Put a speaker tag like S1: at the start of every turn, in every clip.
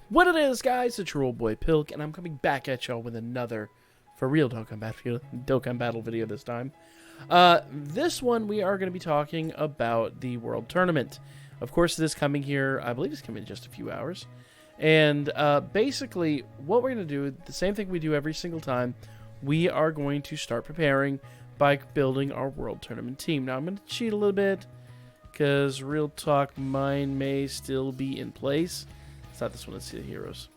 S1: What it is, guys, it's your old boy Pilk, and I'm coming back at y'all with another, for real, Dokkan Battle video this time. This one, we are going to be talking about the World Tournament. Of course, it is coming here, I believe it's coming in just a few hours. And basically, what we're going to do, the same thing we do every single time, we are going to start preparing by building our World Tournament team. Now, I'm going to cheat a little bit, because real talk, mine may still be in place. It's not this one, it's the heroes.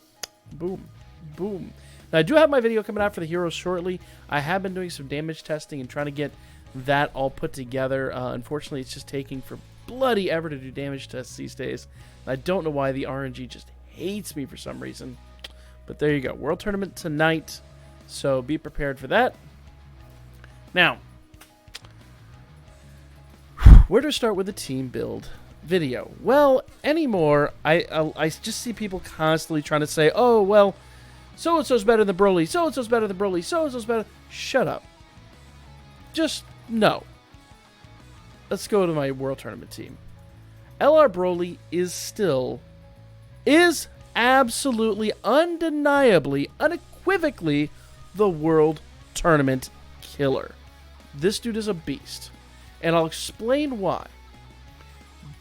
S1: Boom. Boom. Now, I do have my video coming out for the heroes shortly. I have been doing some damage testing and trying to get that all put together. Unfortunately, it's just taking for bloody ever to do damage tests these days. I don't know why the RNG just hates me for some reason. But there you go. World Tournament tonight. So be prepared for that. Now, where to start with the team build video? Well, anymore, I just see people constantly trying to say, oh, well, so-and-so's better than Broly, so-and-so's better than Broly, so-and-so's better. Shut up. Just no. Let's go to my World Tournament team. LR Broly is absolutely, undeniably, unequivocally the World Tournament killer. This dude is a beast. And I'll explain why.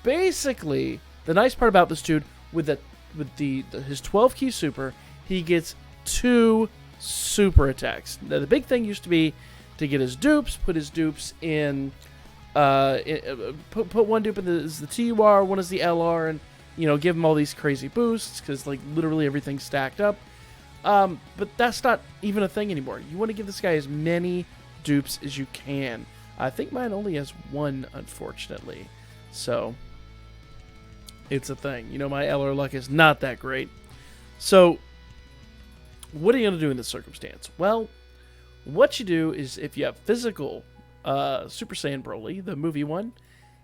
S1: Basically, the nice part about this dude, with his 12 key super, he gets 2 super attacks. Now, the big thing used to be to get his dupes, put his dupes in, put one dupe in the TUR, one is the LR, and, you know, give him all these crazy boosts, because, like, literally everything's stacked up. But that's not even a thing anymore. You want to give this guy as many dupes as you can. I think mine only has 1, unfortunately. So, it's a thing. You know, my LR luck is not that great. So, what are you going to do in this circumstance? Well, what you do is, if you have physical Super Saiyan Broly, the movie one,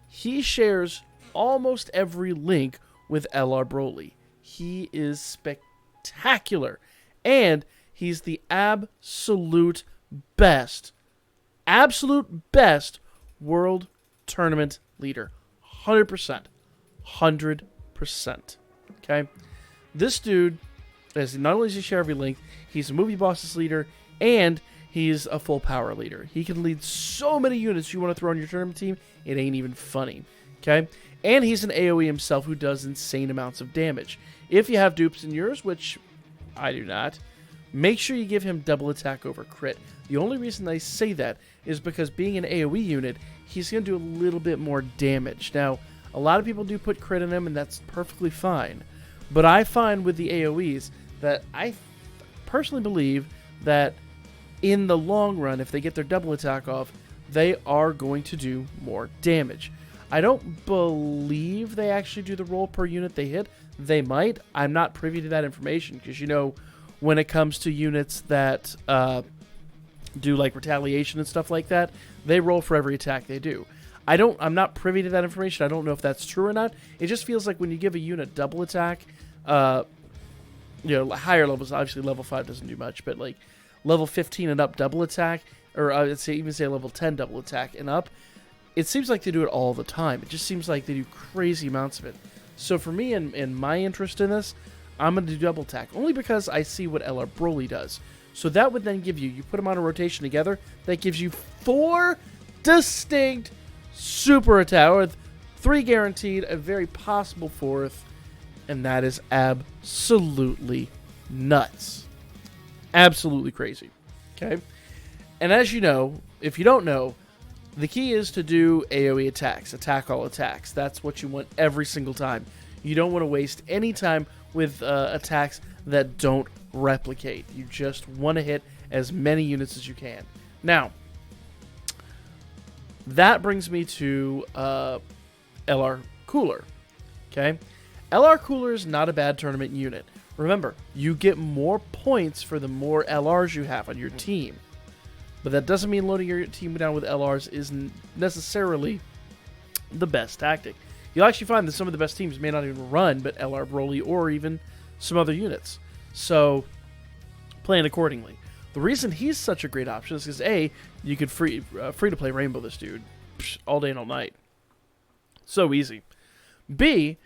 S1: he shares almost every link with LR Broly. He is spectacular. And he's the absolute best World Tournament leader. 100%. 100%. Okay? This dude, not only does he share every link, he's a movie boss's leader, and he's a full power leader. He can lead so many units you want to throw on your tournament team, it ain't even funny. Okay? And he's an AoE himself who does insane amounts of damage. If you have dupes in yours, which I do not, make sure you give him double attack over crit. The only reason I say that is because being an AoE unit, he's going to do a little bit more damage. Now, a lot of people do put crit in him, and that's perfectly fine. But I find with the AoEs that I personally believe that in the long run, if they get their double attack off, they are going to do more damage. I don't believe they actually do the roll per unit they hit. They might. I'm not privy to that information because, you know, when it comes to units that do like retaliation and stuff like that, they roll for every attack they do. I'm not privy to that information. I don't know if that's true or not. It just feels like when you give a unit double attack, you know, higher levels, obviously level 5 doesn't do much, but like level 15 and up double attack, or I'd say even say level 10 double attack and up, it seems like they do it all the time. It just seems like they do crazy amounts of it. So for me and my interest in this, I'm going to do double attack, only because I see what LR Broly does. So that would then give you put them on a rotation together, that gives you 4 distinct super attack, or 3 guaranteed, a very possible 4th, and that is absolutely nuts. Absolutely crazy. Okay? And as you know, if you don't know, the key is to do AoE attacks, attack all attacks. That's what you want every single time. You don't want to waste any time with attacks that don't replicate. You just want to hit as many units as you can. Now, that brings me to LR Cooler. Okay? LR Cooler is not a bad tournament unit. Remember, you get more points for the more LRs you have on your team. But that doesn't mean loading your team down with LRs isn't necessarily the best tactic. You'll actually find that some of the best teams may not even run but LR Broly or even some other units. So, plan accordingly. The reason he's such a great option is because A, you could free to play Rainbow this dude all day and all night. So easy. B,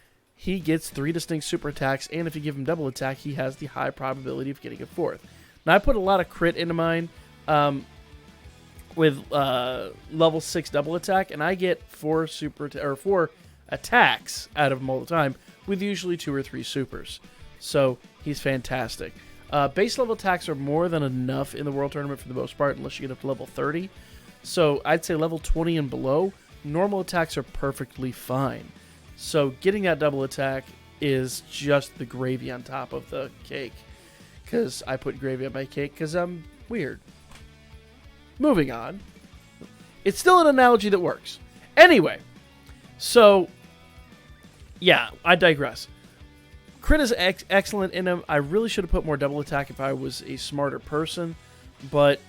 S1: he gets 3 distinct super attacks, and if you give him double attack, he has the high probability of getting a 4th. Now, I put a lot of crit into mine with level 6 double attack, and I get 4 attacks out of him all the time, with usually 2 or 3 supers. So he's fantastic. Base level attacks are more than enough in the World Tournament for the most part, unless you get up to level 30. So I'd say level 20 and below, normal attacks are perfectly fine. So getting that double attack is just the gravy on top of the cake. Because I put gravy on my cake because I'm weird. Moving on. It's still an analogy that works. Anyway, so yeah, I digress. Crit is excellent in him. I really should have put more double attack if I was a smarter person, but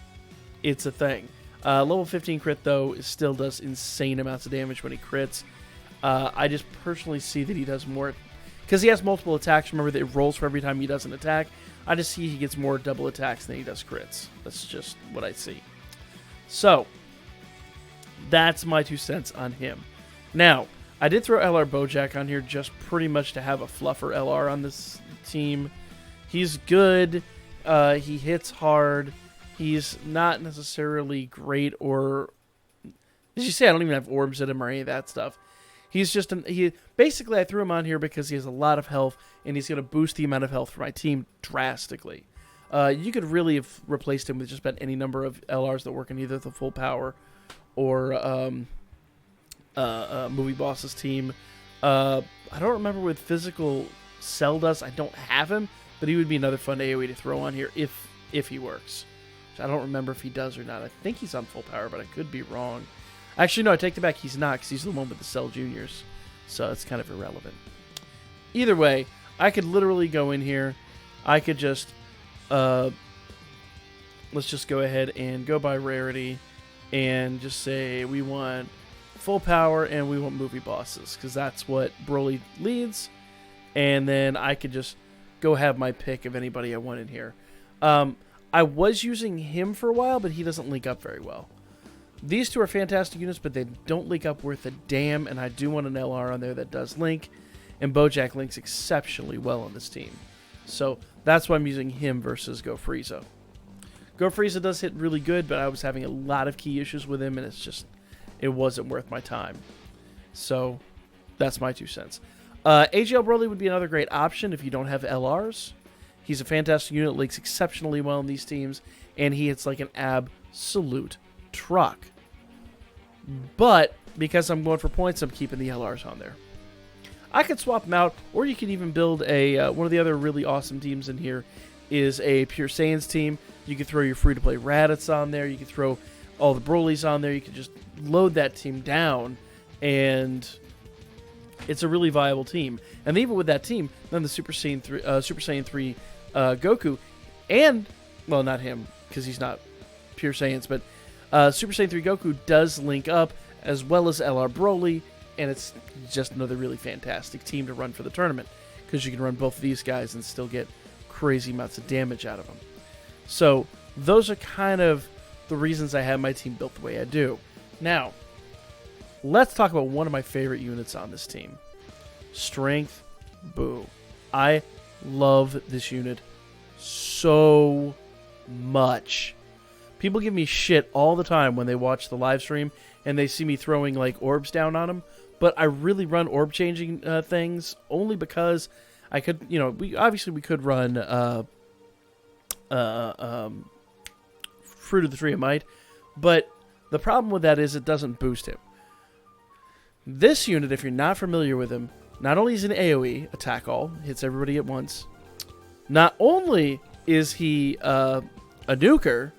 S1: it's a thing. Level 15 crit, though, still does insane amounts of damage when he crits. I just personally see that he does more, because he has multiple attacks. Remember that it rolls for every time he does an attack. I just see he gets more double attacks than he does crits. That's just what I see. So, that's my 2 cents on him. Now, I did throw LR Bojack on here just pretty much to have a fluffer LR on this team. He's good. He hits hard. He's not necessarily great, or as you say, I don't even have orbs in him or any of that stuff. He's just basically I threw him on here because he has a lot of health, and he's going to boost the amount of health for my team drastically. You could really have replaced him with just about any number of LRs that work in either the full power or Movie Boss's team. I don't remember with physical Cell does. I don't have him, but he would be another fun AoE to throw on here if he works. I don't remember if he does or not. I think he's on full power, but I could be wrong. Actually, no, I take that back. He's not, because he's the one with the Cell Juniors. So it's kind of irrelevant. Either way, I could literally go in here. I could just... let's just go ahead and go by rarity and just say we want full power and we want movie bosses, because that's what Broly leads. And then I could just go have my pick of anybody I want in here. I was using him for a while, but he doesn't link up very well. These two are fantastic units, but they don't link up worth a damn, and I do want an LR on there that does link, and Bojack links exceptionally well on this team. So that's why I'm using him versus Go Frieza. Go Frieza does hit really good, but I was having a lot of key issues with him, and it wasn't worth my time. So that's my 2 cents. AGL Broly would be another great option if you don't have LRs. He's a fantastic unit, links exceptionally well in these teams, and he hits like an absolute truck. But because I'm going for points, I'm keeping the LRs on there. I could swap them out, or you could even build a one of the other really awesome teams in here is a Pure Saiyans team. You could throw your free-to-play Raditz on there. You could throw all the Brolys on there. You could just load that team down, and it's a really viable team. And even with that team, then the Super Saiyan 3 Goku, and, well, not him, because he's not Pure Saiyans, but Super Saiyan 3 Goku does link up, as well as LR Broly, and it's just another really fantastic team to run for the tournament, because you can run both of these guys and still get crazy amounts of damage out of them. So those are kind of the reasons I have my team built the way I do. Now, let's talk about one of my favorite units on this team. Strength Boo. I love this unit so much. People give me shit all the time when they watch the live stream and they see me throwing like orbs down on them, but I really run orb changing things only because I could, we could run Fruit of the Tree of Might, but the problem with that is it doesn't boost him. This unit, if you're not familiar with him, not only is an AoE, attack all, hits everybody at once, not only is he a nuker,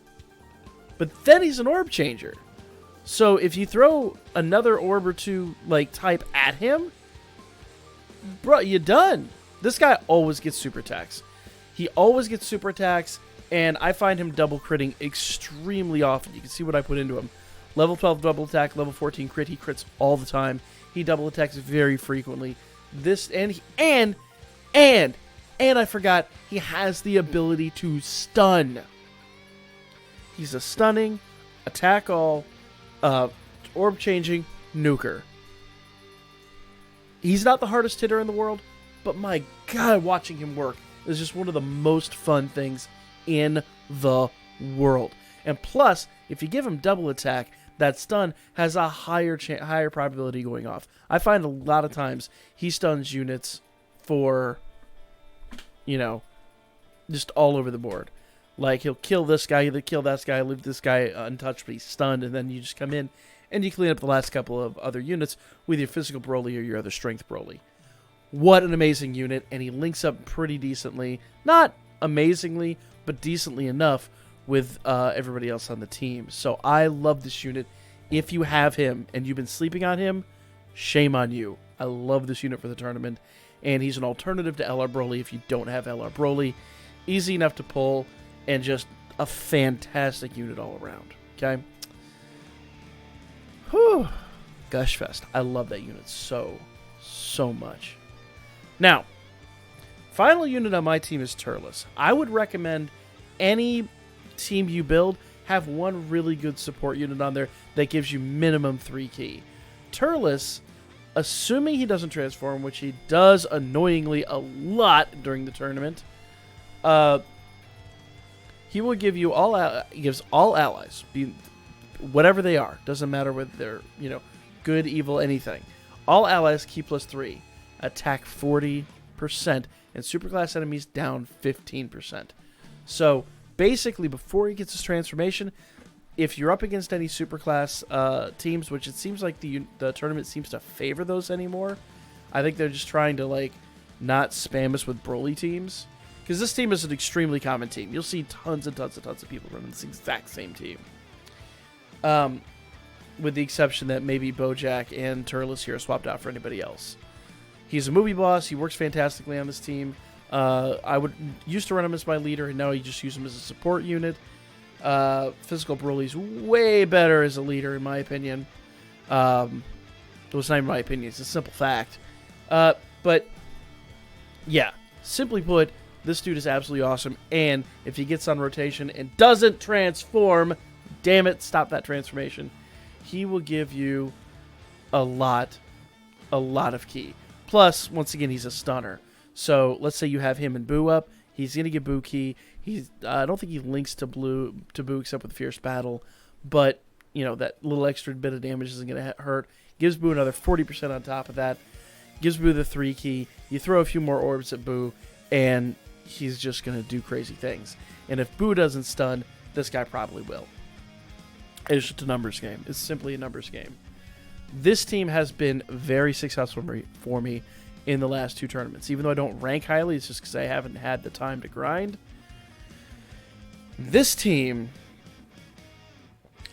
S1: but then he's an orb changer. So if you throw another orb or two, type at him, bro, you're done. This guy always gets super attacks. He always gets super attacks, and I find him double critting extremely often. You can see what I put into him. Level 12 double attack, level 14 crit. He crits all the time. He double attacks very frequently. And I forgot, he has the ability to stun. He's a stunning, attack all, orb changing nuker. He's not the hardest hitter in the world, but my God, watching him work is just one of the most fun things in the world. And plus, if you give him double attack, that stun has a higher probability going off. I find a lot of times he stuns units for, just all over the board. Like, he'll kill this guy, he'll kill that guy, leave this guy untouched, but he's stunned, and then you just come in and you clean up the last couple of other units with your physical Broly or your other strength Broly. What an amazing unit, and he links up pretty decently. Not amazingly, but decently enough with everybody else on the team. So I love this unit. If you have him and you've been sleeping on him, shame on you. I love this unit for the tournament, and he's an alternative to LR Broly if you don't have LR Broly. Easy enough to pull, and just a fantastic unit all around. Okay? Whew. Gush Fest. I love that unit so much. Now, final unit on my team is Turles. I would recommend any team you build have one really good support unit on there that gives you minimum 3 key. Turles, assuming he doesn't transform, which he does annoyingly a lot during the tournament, he will give you gives all allies, whatever they are, doesn't matter whether they're good, evil, anything. All allies key +3, attack 40%, and superclass enemies down 15%. So basically, before he gets his transformation, if you're up against any superclass teams, which it seems like the tournament seems to favor those anymore, I think they're just trying to not spam us with Broly teams. Because this team is an extremely common team. You'll see tons and tons and tons of people running this exact same team. With the exception that maybe Bojack and Turles here are swapped out for anybody else. He's a movie boss. He works fantastically on this team. I used to run him as my leader, and now I just use him as a support unit. Physical Broly's way better as a leader, in my opinion. Well, it's not even my opinion. It's a simple fact. But, yeah. Simply put, this dude is absolutely awesome, and if he gets on rotation and doesn't transform, damn it, stop that transformation, he will give you a lot of key. Plus, once again, he's a stunner. So, let's say you have him and Boo up, he's going to get Boo key. I don't think he links to Boo except with Fierce Battle, but, that little extra bit of damage isn't going to hurt. Gives Boo another 40% on top of that. Gives Boo the 3 key. You throw a few more orbs at Boo, and he's just going to do crazy things. And if Boo doesn't stun, this guy probably will. It's just a numbers game. It's simply a numbers game. This team has been very successful for me in the last 2 tournaments. Even though I don't rank highly, it's just because I haven't had the time to grind. This team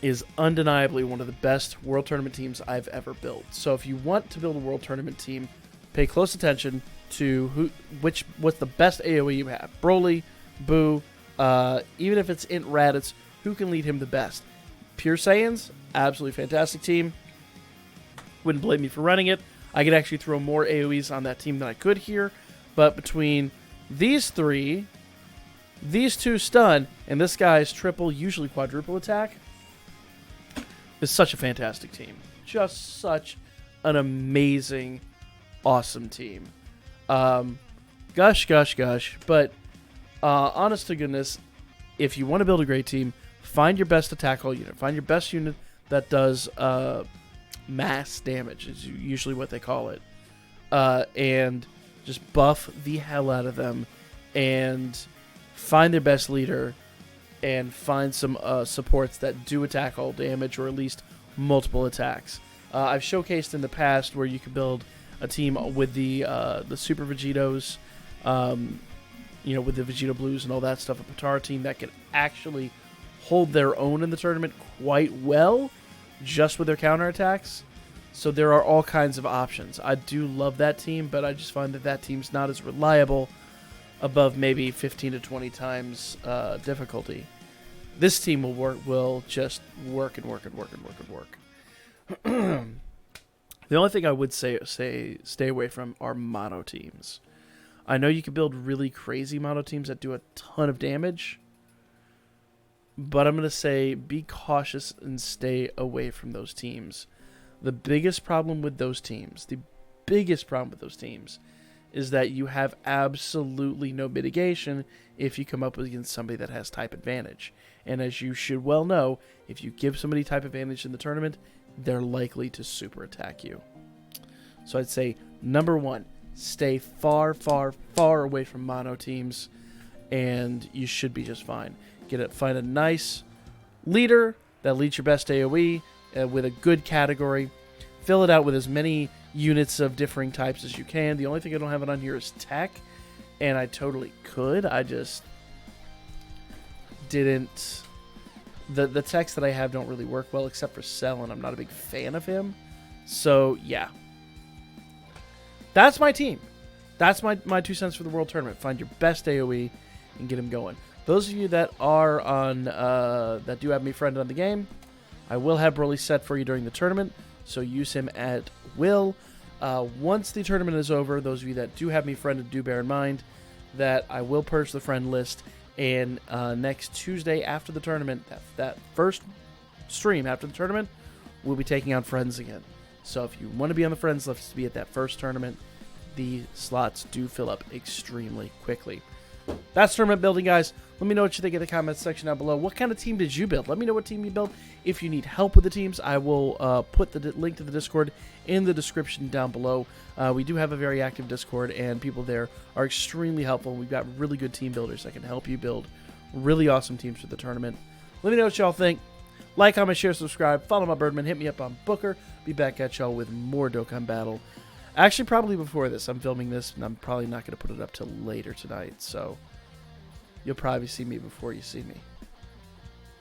S1: is undeniably one of the best World Tournament teams I've ever built. So if you want to build a World Tournament team, pay close attention to what's the best AoE you have. Broly, Boo, even if it's Int Raditz, who can lead him the best? Pure Saiyans, absolutely fantastic team. Wouldn't blame me for running it. I could actually throw more AoEs on that team than I could here. But between these 3, these 2 stun, and this guy's triple, usually quadruple attack, is such a fantastic team. Just such an amazing, awesome team. Gush. But honest to goodness, if you want to build a great team, find your best attack all unit. Find your best unit that does mass damage, is usually what they call it. And just buff the hell out of them. And find their best leader. And find some supports that do attack all damage, or at least multiple attacks. I've showcased in the past where you can build a team with the Super Vegetos, with the Vegeta Blues and all that stuff. A Potara team that can actually hold their own in the tournament quite well, just with their counterattacks. So there are all kinds of options. I do love that team, but I just find that team's not as reliable above maybe 15 to 20 times difficulty. This team will just work and work and work and work and work. The only thing I would say stay away from are mono teams. I know you can build really crazy mono teams that do a ton of damage, but I'm going to say be cautious and stay away from those teams. The biggest problem with those teams, the biggest problem with those teams is that you have absolutely no mitigation if you come up against somebody that has type advantage. And as you should well know, if you give somebody type advantage in the tournament, they're likely to super attack you. So I'd say, number one, stay far, far, far away from mono teams, and you should be just fine. Find a nice leader that leads your best AoE with a good category. Fill it out with as many units of differing types as you can. The only thing I don't have it on here is tech, and I totally could. I just didn't. The techs that I have don't really work well except for Cell, and I'm not a big fan of him. So, yeah. That's my team. That's my 2 cents for the World Tournament. Find your best AoE and get him going. Those of you that are on, that do have me friended on the game, I will have Broly set for you during the tournament, so use him at will. Once the tournament is over, those of you that do have me friended, do bear in mind that I will purge the friend list, and next Tuesday after the tournament, that first stream after the tournament, we'll be taking on friends again. So if you want to be on the friends list to be at that first tournament, the slots do fill up extremely quickly. That's tournament building, guys. Let me know what you think in the comments section down below. What kind of team did you build? Let me know what team you built. If you need help with the teams, I will put the link to the Discord in the description down below. We do have a very active Discord, and people there are extremely helpful. We've got really good team builders that can help you build really awesome teams for the tournament. Let me know what y'all think. Like, comment, share, subscribe. Follow my Birdman. Hit me up on Booker. Be back at y'all with more Dokkan Battle. Actually, probably before this. I'm filming this, and I'm probably not going to put it up till later tonight. So you'll probably see me before you see me.